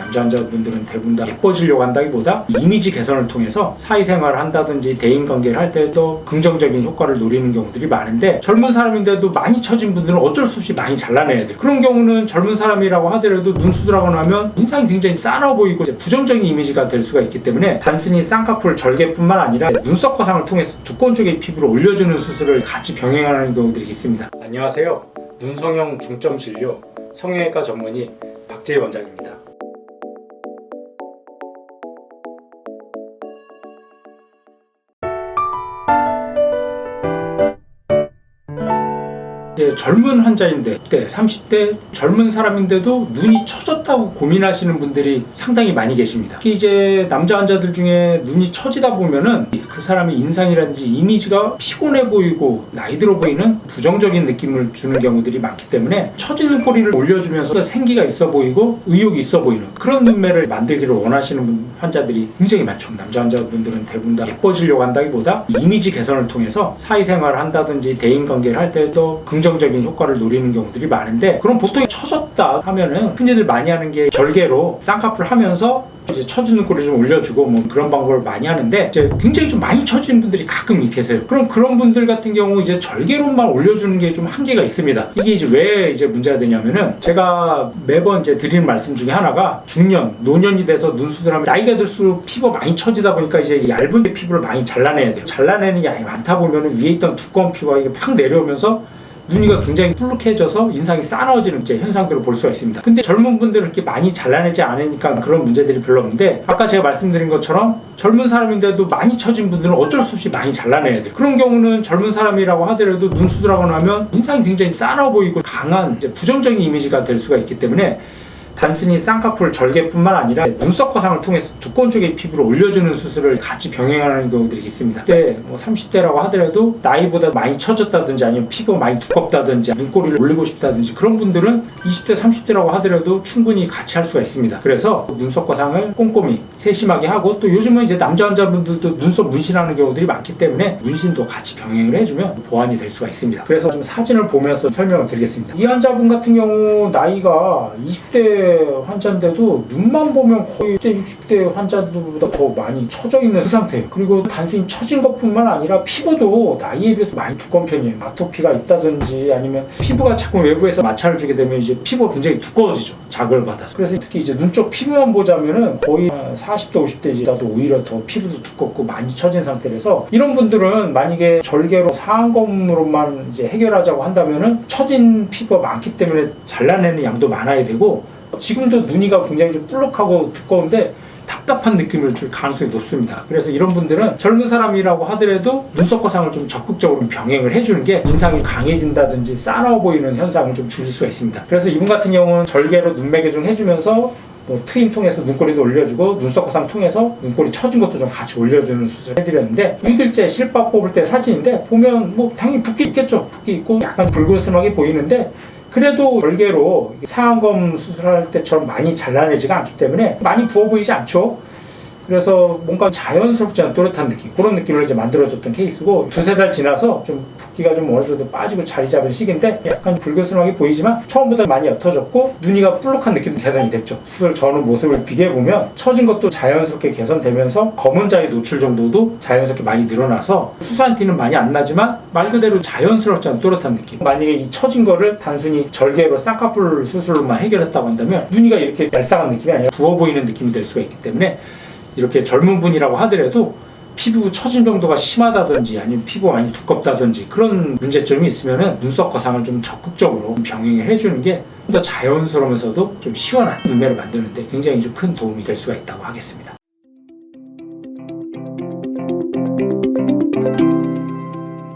남자 환자분들은 대부분 다 예뻐지려고 한다기보다 이미지 개선을 통해서 사회생활을 한다든지 대인관계를 할 때도 긍정적인 효과를 노리는 경우들이 많은데, 젊은 사람인데도 많이 처진 분들은 어쩔 수 없이 많이 잘라내야 돼요. 그런 경우는 젊은 사람이라고 하더라도 눈 수술하고 나면 인상이 굉장히 싸나 보이고 부정적인 이미지가 될 수가 있기 때문에, 단순히 쌍꺼풀 절개뿐만 아니라 눈썹 거상을 통해서 두꺼운 쪽의 피부를 올려주는 수술을 같이 병행하는 경우들이 있습니다. 안녕하세요. 눈성형 중점 진료 성형외과 전문의 박재희 원장입니다. 젊은 환자인데 20대, 30대 젊은 사람인데도 눈이 처졌다고 고민하시는 분들이 상당히 많이 계십니다. 특히 이제 남자 환자들 중에 눈이 처지다 보면은 그 사람의 인상이라든지 이미지가 피곤해 보이고 나이 들어 보이는 부정적인 느낌을 주는 경우들이 많기 때문에 처진 눈꼬리를 올려주면서 생기가 있어 보이고 의욕이 있어 보이는 그런 눈매를 만들기를 원하시는 환자들이 굉장히 많죠. 남자 환자분들은 대부분 다 예뻐지려고 한다기보다 이미지 개선을 통해서 사회생활을 한다든지 대인관계를 할 때도 긍정적인 효과를 노리는 경우들이 많은데, 그럼 보통 처졌다 하면은 흔히들 많이 하는 게 절개로 쌍꺼풀 하면서 이제 처진 눈꼬리 좀 올려주고 뭐 그런 방법을 많이 하는데, 이제 굉장히 좀 많이 처지는 분들이 가끔 계세요. 그런 분들 같은 경우 이제 절개로만 올려주는 게 좀 한계가 있습니다. 이게 이제 왜 이제 문제가 되냐면은, 제가 매번 이제 드리는 말씀 중에 하나가, 중년, 노년이 돼서 눈 수술하면 나이가 들수록 피부가 많이 처지다 보니까 이제 얇은 피부를 많이 잘라내야 돼요. 잘라내는 양이 많다 보면은 위에 있던 두꺼운 피부가 이게 팍 내려오면서 눈이가 굉장히 뿔룩해져서 인상이 싸나워지는 현상들을 볼 수가 있습니다. 근데 젊은 분들은 그렇게 많이 잘라내지 않으니까 그런 문제들이 별로 없는데, 아까 제가 말씀드린 것처럼 젊은 사람인데도 많이 처진 분들은 어쩔 수 없이 많이 잘라내야 돼요. 그런 경우는 젊은 사람이라고 하더라도 눈 수술하고 나면 인상이 굉장히 싸나 보이고 강한 부정적인 이미지가 될 수가 있기 때문에, 단순히 쌍꺼풀 절개뿐만 아니라 눈썹 거상을 통해서 두꺼운 쪽의 피부를 올려주는 수술을 같이 병행하는 경우들이 있습니다. 그때 30대라고 하더라도 나이보다 많이 처졌다든지 아니면 피부가 많이 두껍다든지 눈꼬리를 올리고 싶다든지 그런 분들은 20대, 30대라고 하더라도 충분히 같이 할 수가 있습니다. 그래서 눈썹 거상을 꼼꼼히 세심하게 하고, 또 요즘은 이제 남자 환자분들도 눈썹 문신하는 경우들이 많기 때문에 문신도 같이 병행을 해주면 보완이 될 수가 있습니다. 그래서 좀 사진을 보면서 설명을 드리겠습니다. 이 환자분 같은 경우 나이가 20대 환자인데도 눈만 보면 거의 60대 환자들보다 더 많이 처져 있는 그 상태예요. 그리고 단순히 처진 것뿐만 아니라 피부도 나이에 비해서 많이 두꺼운 편이에요. 아토피가 있다든지 아니면 피부가 자꾸 외부에서 마찰을 주게 되면 이제 피부가 굉장히 두꺼워지죠. 자극을 받아서. 그래서 특히 이제 눈 쪽 피부만 보자면은 거의 40대, 50대보다도 오히려 더 피부도 두껍고 많이 처진 상태라서, 이런 분들은 만약에 절개로 상안검으로만 이제 해결하자고 한다면은 처진 피부가 많기 때문에 잘라내는 양도 많아야 되고, 지금도 눈이가 굉장히 좀 뿔룩하고 두꺼운데 답답한 느낌을 줄 가능성이 높습니다. 그래서 이런 분들은 젊은 사람이라고 하더라도 눈썹 거상을 좀 적극적으로 병행을 해주는 게 인상이 강해진다든지 싸나워 보이는 현상을 좀 줄일 수가 있습니다. 그래서 이분 같은 경우는 절개로 눈매 교정 해주면서 트임 통해서 눈꼬리도 올려주고 눈썹 거상 통해서 눈꼬리 처진 것도 좀 같이 올려주는 수술을 해드렸는데, 6일째 실밥 뽑을 때 사진인데 보면 당연히 붓기 있겠죠. 붓기 있고 약간 붉은스름하게 보이는데, 그래도 절개로 상안검 수술할 때처럼 많이 잘라내지가 않기 때문에 많이 부어 보이지 않죠. 그래서 뭔가 자연스럽지 않은 또렷한 느낌, 그런 느낌을 이제 만들어줬던 케이스고, 2-3달 지나서 좀 붓기가 좀 어느 정도 빠지고 자리 잡은 시기인데 약간 붉은스름하게 보이지만 처음보다 많이 옅어졌고 눈이가 뿔룩한 느낌도 개선이 됐죠. 수술 전후 모습을 비교해보면 처진 것도 자연스럽게 개선되면서 검은 자의 노출 정도도 자연스럽게 많이 늘어나서 수술한 티는 많이 안 나지만 말 그대로 자연스럽지 않은 또렷한 느낌. 만약에 이 처진 거를 단순히 절개로 쌍꺼풀 수술로만 해결했다고 한다면 눈이가 이렇게 얄쌍한 느낌이 아니라 부어 보이는 느낌이 될 수가 있기 때문에, 이렇게 젊은 분이라고 하더라도 피부 처진 정도가 심하다든지 아니면 피부가 많이 두껍다든지 그런 문제점이 있으면은 눈썹 거상을 좀 적극적으로 병행을 해주는 게 더 자연스러우면서도 좀 시원한 눈매를 만드는데 굉장히 좀 큰 도움이 될 수가 있다고 하겠습니다.